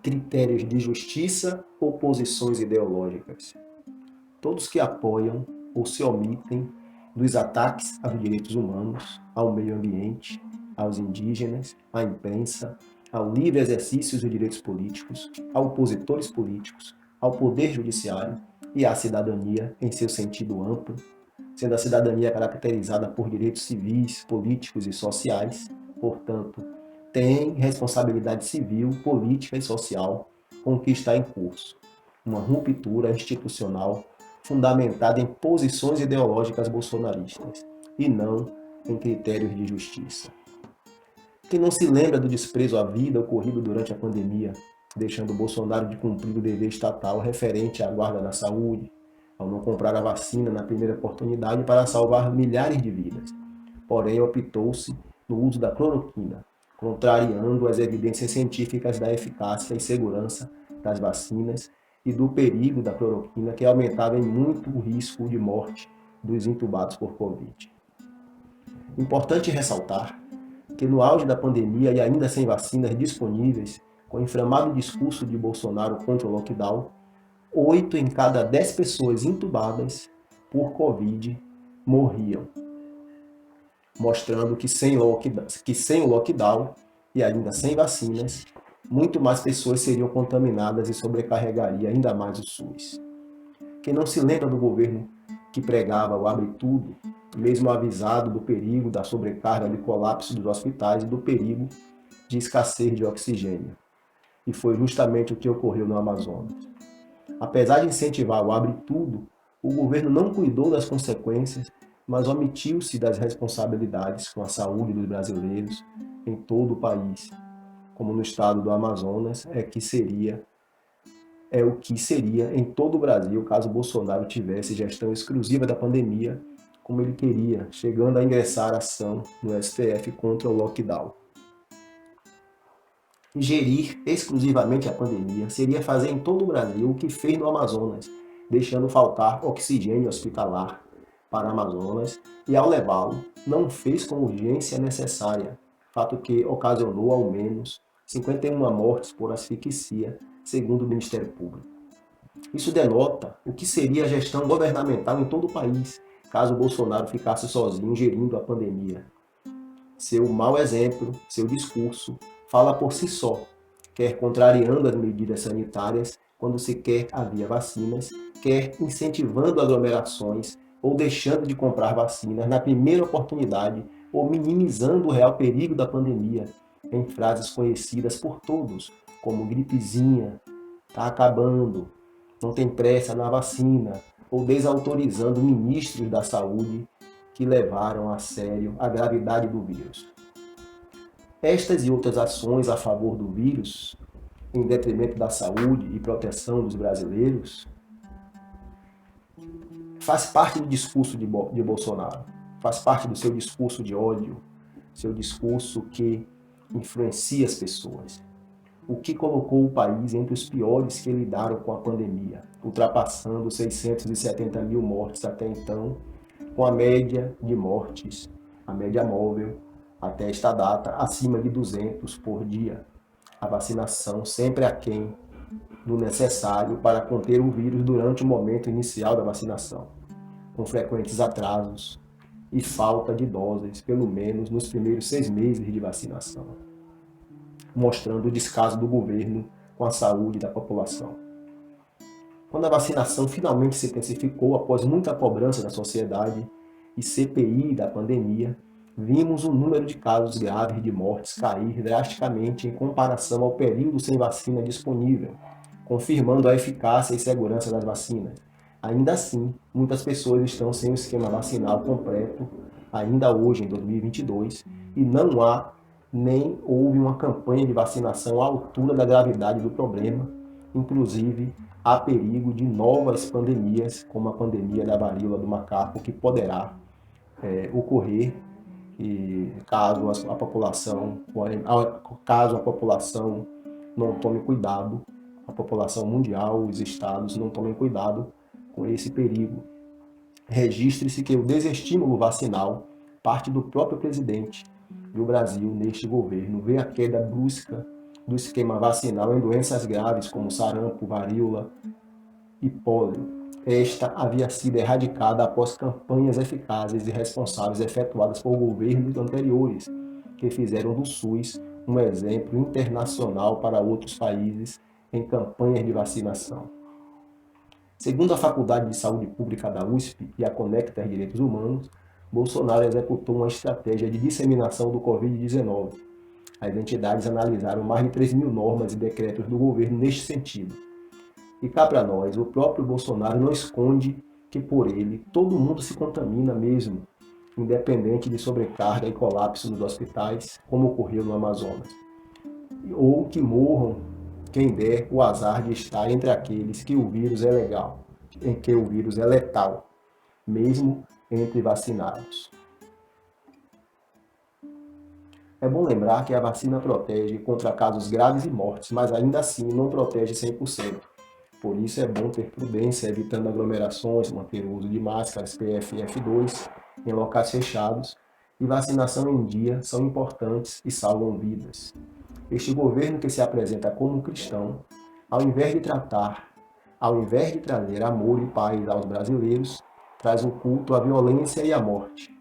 critérios de justiça ou posições ideológicas. Todos que apoiam ou se omitem dos ataques aos direitos humanos, ao meio ambiente, aos indígenas, à imprensa, ao livre exercício dos direitos políticos, a opositores políticos, ao poder judiciário e à cidadania em seu sentido amplo, sendo a cidadania caracterizada por direitos civis, políticos e sociais, portanto, tem responsabilidade civil, política e social com o que está em curso. Uma ruptura institucional fundamentada em posições ideológicas bolsonaristas e não em critérios de justiça. Quem não se lembra do desprezo à vida ocorrido durante a pandemia, deixando Bolsonaro de cumprir o dever estatal referente à guarda da saúde, ao não comprar a vacina na primeira oportunidade para salvar milhares de vidas. Porém, optou-se no uso da cloroquina, contrariando as evidências científicas da eficácia e segurança das vacinas e do perigo da cloroquina, que aumentava em muito o risco de morte dos intubados por Covid. Importante ressaltar que no auge da pandemia e ainda sem vacinas disponíveis, com o inflamado discurso de Bolsonaro contra o lockdown, 8 em cada 10 pessoas intubadas por Covid morriam, mostrando que sem o lockdown e ainda sem vacinas, muito mais pessoas seriam contaminadas e sobrecarregaria ainda mais o SUS. Quem não se lembra do governo que pregava o abre tudo, mesmo avisado do perigo da sobrecarga de colapso dos hospitais e do perigo de escassez de oxigênio. E foi justamente o que ocorreu no Amazonas. Apesar de incentivar o abre tudo, o governo não cuidou das consequências, mas omitiu-se das responsabilidades com a saúde dos brasileiros em todo o país, como no estado do Amazonas, é o que seria em todo o Brasil caso Bolsonaro tivesse gestão exclusiva da pandemia, como ele queria, chegando a ingressar ação no STF contra o lockdown. Gerir exclusivamente a pandemia seria fazer em todo o Brasil o que fez no Amazonas, deixando faltar oxigênio hospitalar para o Amazonas e, ao levá-lo, não fez com urgência necessária, fato que ocasionou ao menos 51 mortes por asfixia, segundo o Ministério Público. Isso denota o que seria a gestão governamental em todo o país, caso Bolsonaro ficasse sozinho gerindo a pandemia. Seu mau exemplo, seu discurso, fala por si só, quer contrariando as medidas sanitárias quando sequer havia vacinas, quer incentivando aglomerações ou deixando de comprar vacinas na primeira oportunidade ou minimizando o real perigo da pandemia em frases conhecidas por todos, como gripezinha, tá acabando, não tem pressa na vacina, ou desautorizando ministros da saúde que levaram a sério a gravidade do vírus. Estas e outras ações a favor do vírus, em detrimento da saúde e proteção dos brasileiros, faz parte do discurso de Bolsonaro, faz parte do seu discurso de ódio, seu discurso que influencia as pessoas, o que colocou o país entre os piores que lidaram com a pandemia, ultrapassando 670 mil mortes até então, com a média de mortes, a média móvel, até esta data, acima de 200 por dia. A vacinação sempre aquém do necessário para conter o vírus durante o momento inicial da vacinação, com frequentes atrasos e falta de doses, pelo menos nos primeiros 6 meses de vacinação, mostrando o descaso do governo com a saúde da população. Quando a vacinação finalmente se intensificou após muita cobrança da sociedade e CPI da pandemia, vimos o número de casos graves de mortes cair drasticamente em comparação ao período sem vacina disponível, confirmando a eficácia e segurança das vacinas. Ainda assim, muitas pessoas estão sem o esquema vacinal completo, ainda hoje em 2022, e não há nem houve uma campanha de vacinação à altura da gravidade do problema. Inclusive, há perigo de novas pandemias, como a pandemia da varíola do macaco, que poderá ocorrer e caso a população não tome cuidado, a população mundial, os estados não tomem cuidado com esse perigo. Registre-se que o desestímulo vacinal parte do próprio presidente e o Brasil, neste governo, vê a queda brusca do esquema vacinal em doenças graves como sarampo, varíola e pólio. Esta havia sido erradicada após campanhas eficazes e responsáveis efetuadas por governos anteriores, que fizeram do SUS um exemplo internacional para outros países em campanhas de vacinação. Segundo a Faculdade de Saúde Pública da USP e a Conecta Direitos Humanos, Bolsonaro executou uma estratégia de disseminação do Covid-19. As entidades analisaram mais de 3.000 normas e decretos do governo neste sentido. E cá para nós, o próprio Bolsonaro não esconde que por ele todo mundo se contamina mesmo, independente de sobrecarga e colapso nos hospitais, como ocorreu no Amazonas. Ou que morram quem der o azar de estar entre aqueles que o vírus é legal, em que o vírus é letal, mesmo entre vacinados. É bom lembrar que a vacina protege contra casos graves e mortes, mas ainda assim não protege 100%. Por isso é bom ter prudência, evitando aglomerações, manter o uso de máscaras PFF2 em locais fechados e vacinação em dia são importantes e salvam vidas. Este governo que se apresenta como cristão, ao invés de trazer amor e paz aos brasileiros, traz o culto à violência e à morte.